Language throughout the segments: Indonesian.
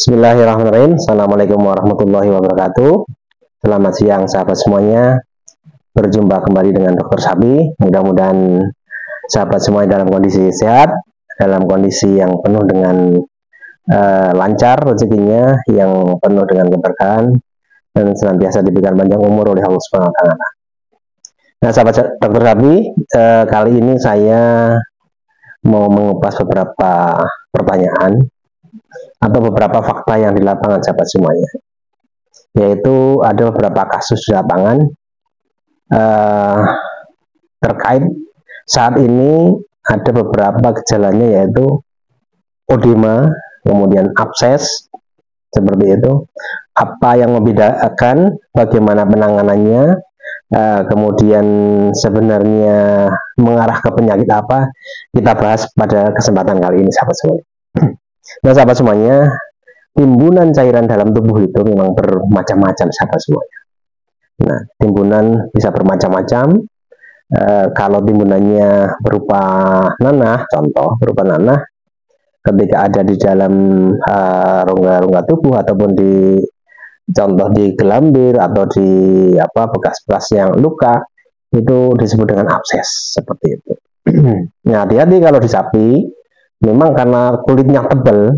Bismillahirrahmanirrahim. Assalamualaikum warahmatullahi wabarakatuh. Selamat siang sahabat semuanya. Berjumpa kembali dengan Dr. Sapi. Mudah-mudahan sahabat semuanya dalam kondisi sehat, dalam kondisi yang penuh dengan lancar rezekinya, yang penuh dengan keberkahan, dan senantiasa diberikan panjang umur oleh Allah Subhanahu wa Ta'ala. Nah, sahabat Dr. Sapi, kali ini saya mau mengupas beberapa pertanyaan atau beberapa fakta yang di lapangan sahabat semuanya, yaitu ada beberapa kasus di lapangan terkait saat ini ada beberapa gejalanya, yaitu odema, kemudian abses seperti itu. Apa yang membedakan, bagaimana penanganannya, kemudian sebenarnya mengarah ke penyakit apa, kita bahas pada kesempatan kali ini sahabat semuanya. Nah sahabat semuanya, timbunan cairan dalam tubuh itu memang bermacam-macam sahabat semuanya. Nah, timbunan bisa bermacam-macam. Kalau timbunannya berupa nanah, contoh berupa nanah, ketika ada di dalam rongga-rongga tubuh ataupun di contoh di gelambir atau di bekas-bekas yang luka, itu disebut dengan abses seperti itu. Nah, hati-hati kalau di sapi. Memang karena kulitnya tebal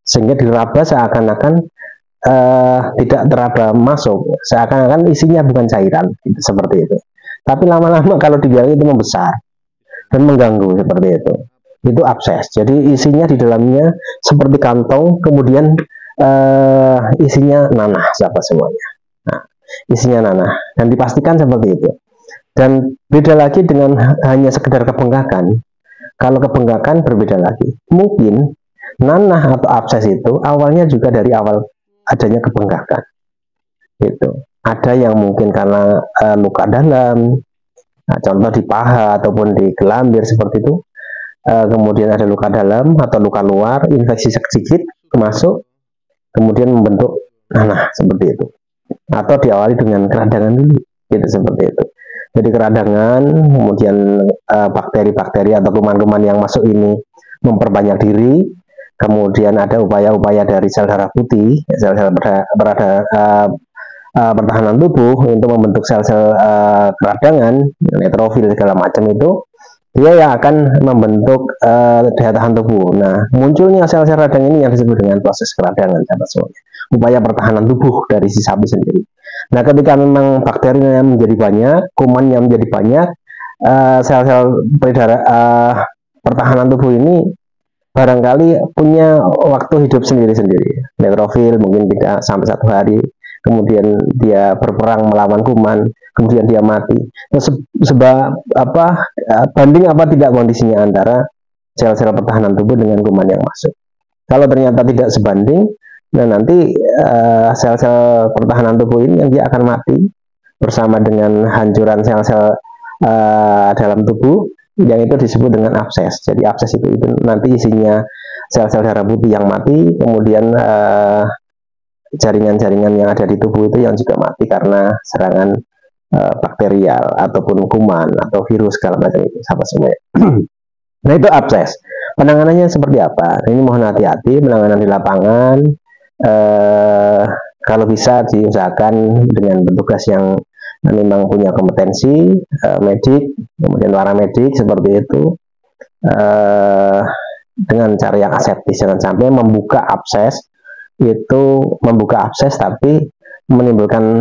sehingga diraba seakan-akan tidak teraba masuk, seakan-akan isinya bukan cairan, gitu, seperti itu. Tapi lama-lama kalau dibiarkan itu membesar dan mengganggu seperti itu abses. Jadi isinya di dalamnya seperti kantong, kemudian isinya nanah sahabat semuanya. Nah, isinya nanah dan dipastikan seperti itu. Dan beda lagi dengan hanya sekedar kebengkakan. Kalau kebengkakan berbeda lagi. Mungkin nanah atau abses itu awalnya juga dari awal adanya kebengkakan. Gitu. Ada yang mungkin karena luka dalam, contoh di paha ataupun di gelambir seperti itu. Kemudian ada luka dalam atau luka luar, infeksi sedikit masuk, kemudian membentuk nanah seperti itu. Atau diawali dengan keradangan dulu, gitu seperti itu. Jadi keradangan, kemudian bakteri-bakteri atau kuman-kuman yang masuk ini memperbanyak diri, kemudian ada upaya-upaya dari sel darah putih, sel-sel pertahanan tubuh untuk membentuk sel-sel keradangan, neutrofil segala macam itu, dia yang akan membentuk daya tahan tubuh. Nah, munculnya sel-sel radang ini yang disebut dengan proses keradangan, sahabat semuanya. Upaya pertahanan tubuh dari si sapi sendiri. Nah, ketika memang bakterinya menjadi banyak, kumannya menjadi banyak, sel-sel pertahanan tubuh ini barangkali punya waktu hidup sendiri-sendiri. Neutrofil mungkin tidak sampai 1 hari, kemudian dia berperang melawan kuman, kemudian dia mati. Nah, banding apa tidak kondisinya antara sel-sel pertahanan tubuh dengan kuman yang masuk. Kalau ternyata tidak sebanding, nah nanti sel-sel pertahanan tubuh ini yang dia akan mati bersama dengan hancuran sel-sel dalam tubuh, yang itu disebut dengan abses. Jadi abses itu nanti isinya sel-sel darah putih yang mati, kemudian jaringan-jaringan yang ada di tubuh itu yang juga mati karena serangan bakterial ataupun kuman atau virus segala macam itu sahabat semua. Nah itu abses. Penanganannya seperti apa? Ini mohon hati-hati penanganan di lapangan. Kalau bisa diusahakan dengan petugas yang memang punya kompetensi medik, kemudian paramedik seperti itu, dengan cara yang aseptis. Jangan sampai membuka abses tapi menimbulkan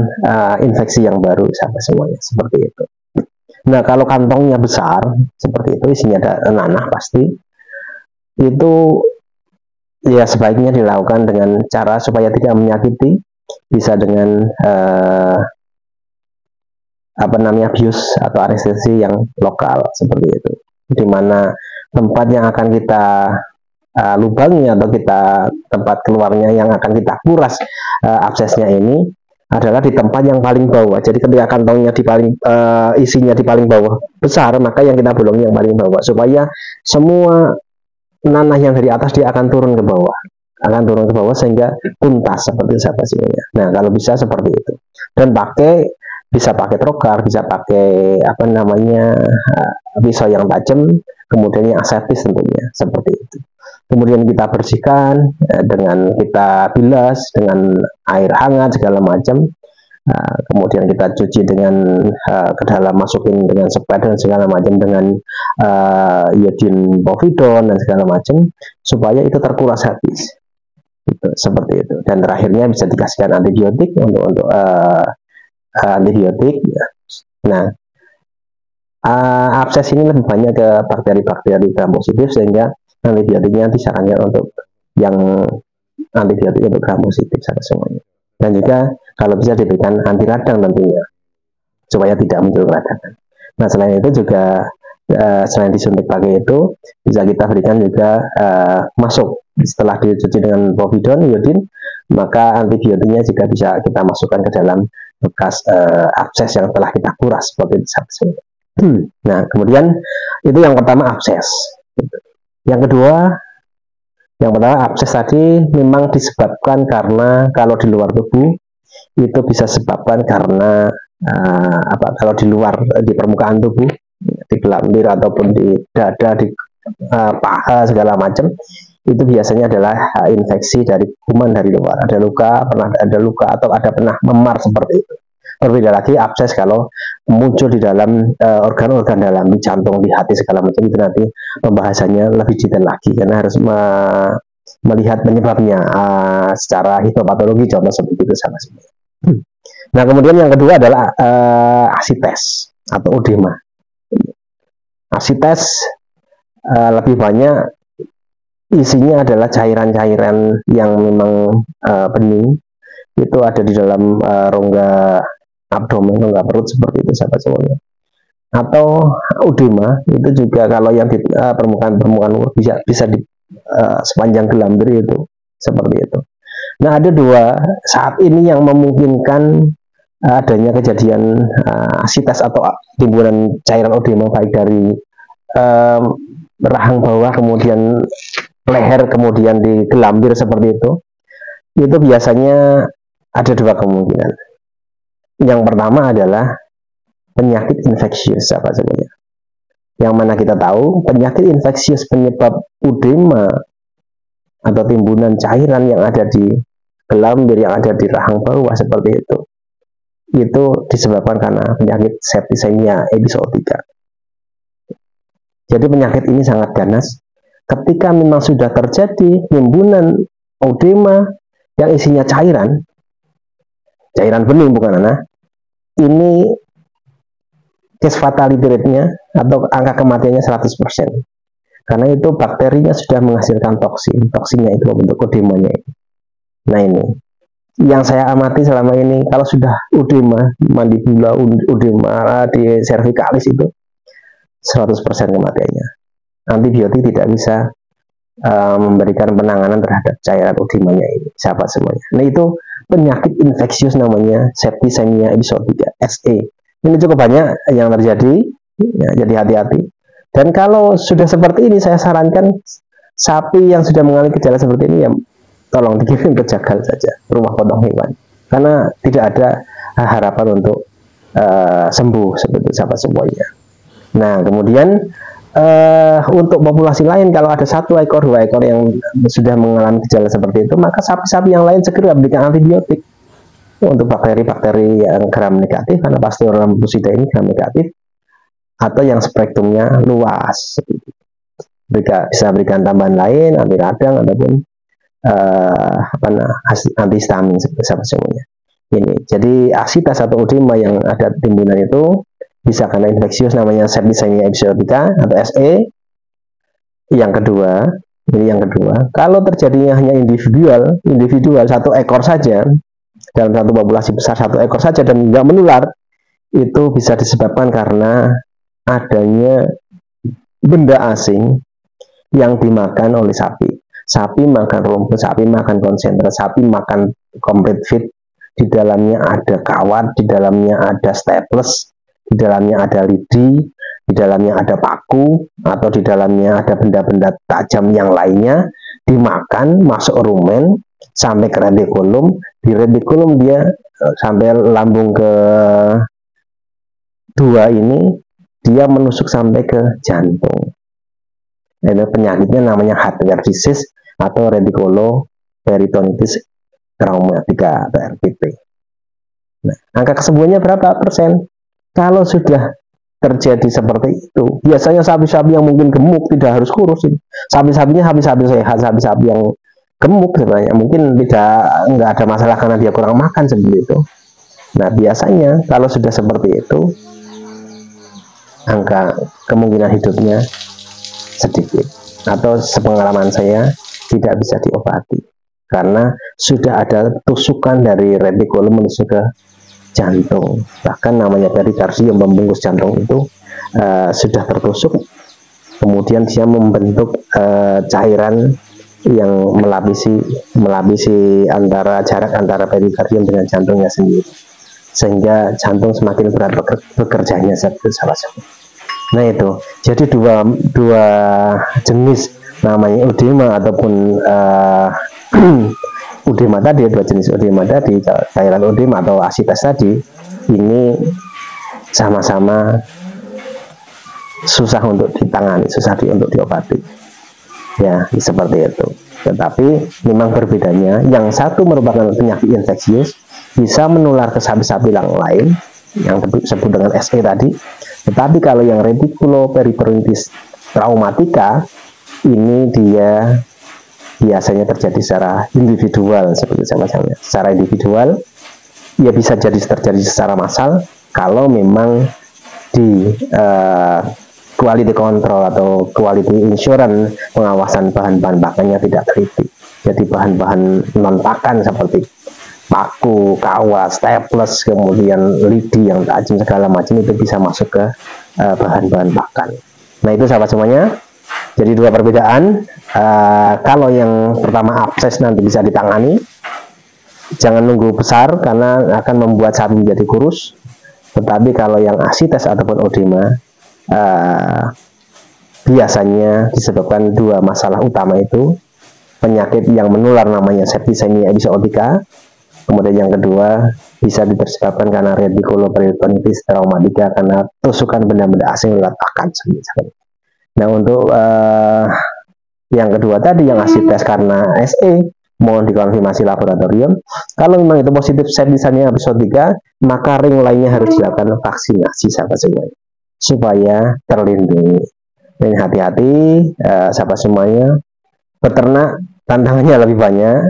infeksi yang baru sahabat semuanya, seperti itu. Nah kalau kantongnya besar seperti itu, isinya ada nanah pasti, itu ya sebaiknya dilakukan dengan cara supaya tidak menyakiti, bisa dengan bius atau anestesi yang lokal seperti itu, di mana tempat yang akan kita lubangi atau tempat keluarnya yang akan kita kuras absesnya ini adalah di tempat yang paling bawah. Jadi ketika kantongnya isinya di paling bawah besar, maka yang kita bolongi yang paling bawah, supaya semua nanah yang dari atas dia akan turun ke bawah, sehingga tuntas seperti sahabat semuanya. Nah kalau bisa seperti itu, dan pakai bisa pakai trokar, bisa pakai apa namanya pisau yang tajam, kemudian yang aseptis tentunya seperti itu. Kemudian kita bersihkan dengan kita bilas dengan air hangat segala macam. Kemudian kita cuci dengan ke dalam, masukin dengan spray dan segala macam, dengan iodin povidon dan segala macam, supaya itu terkuras habis. Gitu, seperti itu. Dan terakhirnya bisa dikasihkan antibiotik untuk antibiotik. Nah, abses ini lebih banyak ke bakteri-bakteri gram positif, sehingga antibiotiknya disarankan untuk yang antibiotik untuk gram positif semuanya. Dan juga kalau bisa diberikan anti radang tentunya, supaya tidak muncul radangan. Nah, selain itu juga selain disuntik pakai itu, bisa kita berikan juga masuk setelah dicuci dengan povidon, iodin, maka antibiotiknya juga bisa kita masukkan ke dalam bekas abses yang telah kita kuras seperti itu. Nah, kemudian itu yang pertama, abses. Yang kedua, yang pertama, abses tadi memang disebabkan karena kalau di luar tubuh itu bisa sebabkan karena kalau di luar, di permukaan tubuh, di gelambir ataupun di dada, di paha segala macam, itu biasanya adalah infeksi dari kuman dari luar. Ada luka, pernah ada luka atau ada pernah memar seperti itu. Berbeda lagi abses kalau muncul di dalam organ-organ dalam, di jantung, di hati segala macam, itu nanti pembahasannya lebih detail lagi karena harus melihat penyebabnya secara histopatologi, contoh seperti itu sama semua. Nah, kemudian yang kedua adalah asites atau odema. Asites lebih banyak isinya adalah cairan-cairan yang memang bening, itu ada di dalam rongga abdomen, rongga perut seperti itu sahabat semuanya. Atau odema itu juga kalau yang di permukaan bisa di sepanjang gelambir itu seperti itu. Nah, ada dua saat ini yang memungkinkan adanya kejadian asites atau timbunan cairan odema, baik dari rahang bawah, kemudian leher, kemudian di gelambir seperti itu. Itu biasanya ada dua kemungkinan. Yang pertama adalah penyakit infeksius, sahabat semuanya. Yang mana kita tahu penyakit infeksius penyebab odema atau timbunan cairan yang ada di gelambir, yang ada di rahang bawah seperti itu disebabkan karena penyakit septicemia episodika. Jadi penyakit ini sangat ganas. Ketika memang sudah terjadi timbunan odema yang isinya cairan bening bukan anak, ini case fatality rate-nya atau angka kematiannya 100%. Karena itu bakterinya sudah menghasilkan toksinnya itu membentuk odemanya itu. Nah, ini yang saya amati selama ini, kalau sudah odema, mandibula, odema di cervicalis itu 100% kematiannya. Antibiotik tidak bisa memberikan penanganan terhadap cairan odemanya ini, sahabat semuanya. Nah, itu penyakit infeksius namanya septicemia episodika, SE. Ini cukup banyak yang terjadi, ya, jadi hati-hati. Dan kalau sudah seperti ini, saya sarankan sapi yang sudah mengalami gejala seperti ini, ya tolong dikirim ke Jagal saja, rumah potong hewan, karena tidak ada harapan untuk sembuh seperti sahabat semuanya. Nah, kemudian untuk populasi lain, kalau ada 1 ekor, 2 ekor yang sudah mengalami gejala seperti itu, maka sapi-sapi yang lain segera berikan antibiotik untuk bakteri-bakteri yang gram negatif, karena Pasteurella musida ini gram negatif, atau yang spektrumnya luas. Bisa berikan tambahan lain, anti radang ataupun antihistamin semuanya. Ini jadi asites atau odema yang ada timbunan itu bisa karena infeksius namanya septicemia episodika atau SE. Yang kedua, kalau terjadinya hanya individual 1 ekor saja dalam satu populasi besar, 1 ekor saja dan nggak menular, itu bisa disebabkan karena adanya benda asing yang dimakan oleh sapi. Sapi makan rumput, sapi makan konsentrat, sapi makan complete feed, di dalamnya ada kawat, di dalamnya ada staples, di dalamnya ada lidi, di dalamnya ada paku, atau di dalamnya ada benda-benda tajam yang lainnya, dimakan, masuk rumen, sampai ke retikulum, di retikulum dia sampai lambung ke dua ini dia menusuk sampai ke jantung. Ini penyakitnya namanya heart rate disease atau reticuloperitonitis traumatica atau RPT. Nah, angka kesembuhannya berapa persen? Kalau sudah terjadi seperti itu, biasanya sapi-sapi yang mungkin gemuk tidak harus kurus. Sapi-sapinya sapi-sapi sehat, sapi-sapi yang gemuk sebenarnya mungkin nggak ada masalah karena dia kurang makan seperti itu. Nah, biasanya kalau sudah seperti itu, angka kemungkinan hidupnya sedikit, atau sepengalaman saya tidak bisa diobati karena sudah ada tusukan dari retikulum menuju ke jantung. Bahkan namanya perikardium, pembungkus jantung itu sudah tertusuk, kemudian dia membentuk cairan yang melapisi antara jarak antara perikardium dengan jantungnya sendiri, sehingga jantung semakin berat bekerjanya sahabat-sahabat. Nah itu, jadi dua jenis namanya edema ataupun edema tadi, dua jenis edema tadi, cairan edema atau asites tadi, ini sama-sama susah untuk ditangani, susah untuk diobati. Ya, seperti itu. Tetapi memang berbedanya, yang satu merupakan penyakit infeksius, bisa menular ke sapi-sapi yang lain, yang disebut dengan SE tadi. Tetapi kalau yang reticuloperitonitis traumatica, ini dia biasanya terjadi secara individual, seperti sama-sama. Secara individual, ya bisa jadi terjadi secara massal kalau memang di quality control atau quality insurance, pengawasan bahan-bahan pakannya tidak teliti. Jadi bahan-bahan non pakan seperti paku, kawas, staples, kemudian lidi yang tajam segala macam itu bisa masuk ke bahan-bahan pakan. Nah itu sahabat semuanya. Jadi dua perbedaan. Kalau yang pertama abses nanti bisa ditangani, jangan nunggu besar karena akan membuat sapi menjadi kurus. Tetapi kalau yang asites ataupun edema, biasanya disebabkan dua masalah utama itu, penyakit yang menular namanya septicemia episodika, kemudian yang kedua bisa disebabkan karena reticuloperitonitis traumatica karena tusukan benda-benda asing lewat pakan. Nah untuk yang kedua tadi yang asites karena SE, mohon dikonfirmasi laboratorium. Kalau memang itu positif septicemia episodika, maka ring lainnya harus dilakukan vaksinasi sahabat semuanya supaya terlindungi. Dan hati-hati sahabat semuanya, peternak tantangannya lebih banyak.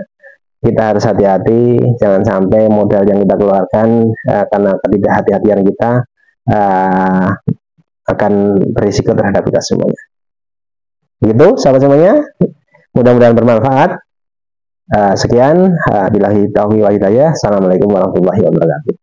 Kita harus hati-hati, jangan sampai modal yang kita keluarkan karena ketidakhati-hatian kita akan berisiko terhadap kita semuanya. Begitu sahabat semuanya, mudah-mudahan bermanfaat. Sekian, billahi taufiq wal hidayah. Assalamualaikum warahmatullahi wabarakatuh.